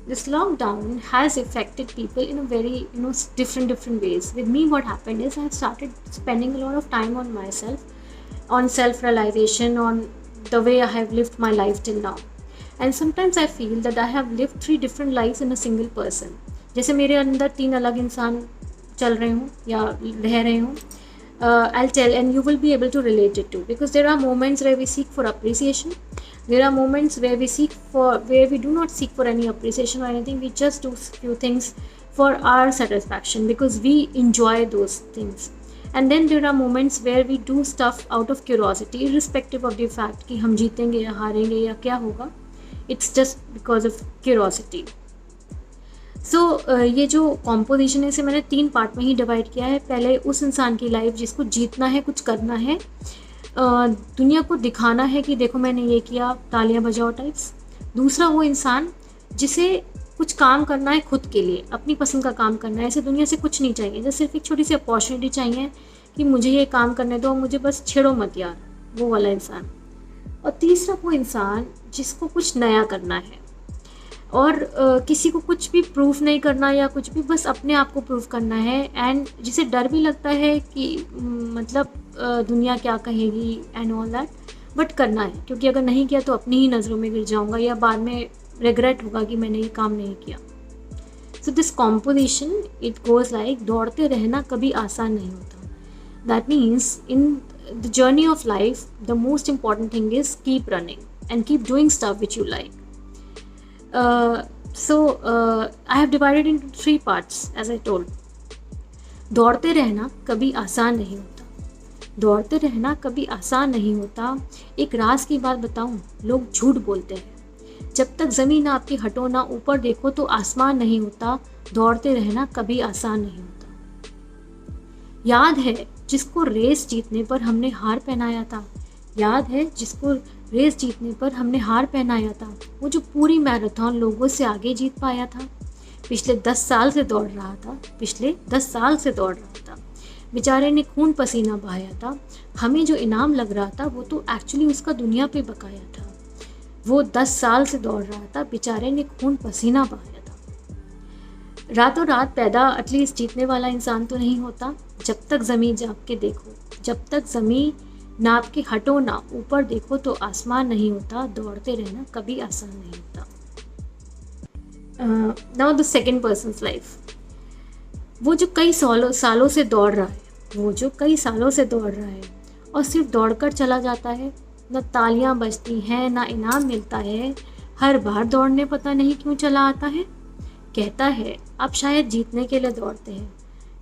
this lockdown has affected people in a very different ways. With me, what happened is I started spending a lot of time on myself, on self realization, on the way I have lived my life till now. And sometimes I feel that I have lived 3 different lives in a single person. जैसे मेरे अंदर 3 अलग इंसान चल रहे हों या रह रहे हों. I'll tell, and you will be able to relate it too, because there are moments where we seek for appreciation. There are moments where we do not seek for any appreciation or anything. We just do few things for our satisfaction because we enjoy those things. And then there are moments where we do stuff out of curiosity, irrespective of the fact कि हम जीतेंगे या हारेंगे या क्या होगा. It's just because of curiosity. सो ये जो composition है इसे मैंने 3 पार्ट में ही डिवाइड किया है. पहले उस इंसान की लाइफ जिसको जीतना है, कुछ करना है, दुनिया को दिखाना है कि देखो मैंने ये किया, तालियां बजाओ टाइप्स. दूसरा वो इंसान जिसे कुछ काम करना है खुद के लिए, अपनी पसंद का काम करना है, ऐसे दुनिया से कुछ नहीं चाहिए, जैसे सिर्फ एक छोटी सी अपॉर्चुनिटी चाहिए कि मुझे ये काम करने दो, मुझे बस छेड़ो मत यार, वो वाला इंसान. और तीसरा वो इंसान जिसको कुछ नया करना है और किसी को कुछ भी प्रूफ नहीं करना या कुछ भी, बस अपने आप को प्रूफ करना है. एंड जिसे डर भी लगता है कि मतलब दुनिया क्या कहेगी एंड ऑल दैट, बट करना है क्योंकि अगर नहीं किया तो अपनी ही नज़रों में गिर जाऊंगा या बाद में रिग्रेट होगा कि मैंने ये काम नहीं किया. So this composition it goes like, दौड़ते रहना कभी आसान नहीं होता. That means in the journey of life the most important thing is keep running and keep doing stuff which you like. I have divided into 3 parts as I told. दौड़ते रहना कभी आसान नहीं होता. दौड़ते रहना कभी आसान नहीं होता. एक राज की बात बताऊं, लोग झूठ बोलते हैं. जब तक ज़मीन आपकी हटो ना, ऊपर देखो तो आसमान नहीं होता. दौड़ते रहना कभी आसान नहीं होता. याद है जिसको रेस जीतने पर हमने हार पहनाया था. याद है जिसको रेस जीतने पर हमने हार पहनाया था. वो जो पूरी मैराथन लोगों से आगे जीत पाया था. पिछले 10 साल से दौड़ रहा था. पिछले 10 साल से दौड़ रहा था. बेचारे ने खून पसीना बहाया था. हमें जो इनाम लग रहा था वो तो एक्चुअली उसका दुनिया पे बकाया था. वो 10 साल से दौड़ रहा था. बेचारे ने खून पसीना बहाया था. रातों रात पैदा एटलीस्ट जीतने वाला इंसान तो नहीं होता. जब तक ज़मीन जाग के देखो, जब तक ज़मीन नाप के हटो ना, ऊपर देखो तो आसमान नहीं होता. दौड़ते रहना कभी आसान नहीं होता. Now the second persons life. वो जो कई सालों से दौड़ रहा है, वो जो कई सालों से दौड़ रहा है और सिर्फ दौड़कर चला जाता है. न तालियां बजती हैं, ना इनाम मिलता है. हर बार दौड़ने पता नहीं क्यों चला आता है. कहता है आप शायद जीतने के लिए दौड़ते हैं.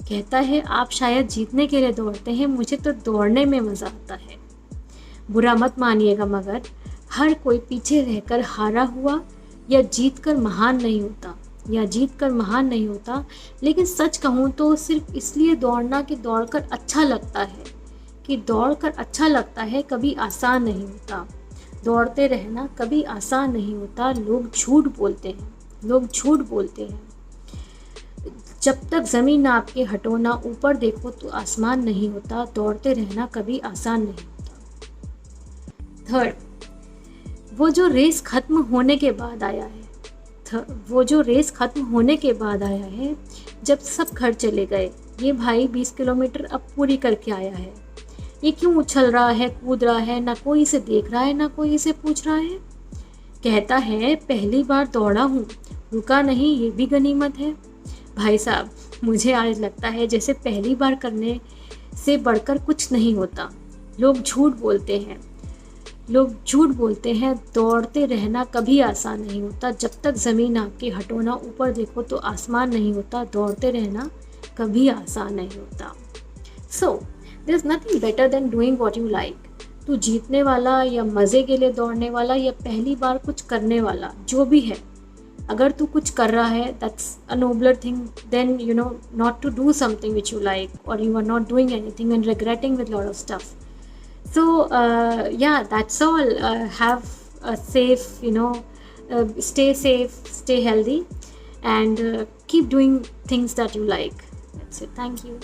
कहता है आप शायद जीतने के लिए दौड़ते हैं. मुझे तो दौड़ने में मज़ा आता है. बुरा मत मानिएगा, मगर हर कोई पीछे रहकर हारा हुआ या जीत कर महान नहीं होता, या जीत कर महान नहीं होता. लेकिन सच कहूँ तो सिर्फ इसलिए दौड़ना कि दौड़कर अच्छा लगता है, कि दौड़कर अच्छा लगता है, कभी आसान नहीं होता. दौड़ते रहना कभी आसान नहीं होता. लोग झूठ बोलते हैं, लोग झूठ बोलते हैं. जब तक ज़मीन नाप के हटो ना, ऊपर देखो तो आसमान नहीं होता. दौड़ते रहना कभी आसान नहीं होता. थर्ड, वो जो रेस ख़त्म होने के बाद आया है. वो जो रेस ख़त्म होने के बाद आया है, जब सब घर चले गए. ये भाई 20 किलोमीटर अब पूरी करके आया है. ये क्यों उछल रहा है, कूद रहा है, ना कोई इसे देख रहा है, ना कोई इसे पूछ रहा है. कहता है पहली बार दौड़ा हूँ, रुका नहीं, ये भी गनीमत है. भाई साहब, मुझे आज लगता है जैसे पहली बार करने से बढ़कर कुछ नहीं होता. लोग झूठ बोलते हैं, लोग झूठ बोलते हैं. दौड़ते रहना कभी आसान नहीं होता. जब तक ज़मीन आपकी हटो ना, ऊपर देखो तो आसमान नहीं होता. दौड़ते रहना कभी आसान नहीं होता. So there is nothing better than doing what you like. तू जीतने वाला या मज़े के लिए दौड़ने वाला या पहली बार कुछ करने वाला, जो भी है, अगर तू कुछ कर रहा है, that's a nobler thing than not to do something which you like, और you are not doing anything and regretting with lot of stuff. So yeah, that's all. Have a safe, stay safe, stay healthy, and keep doing things that you like. That's it. Thank you.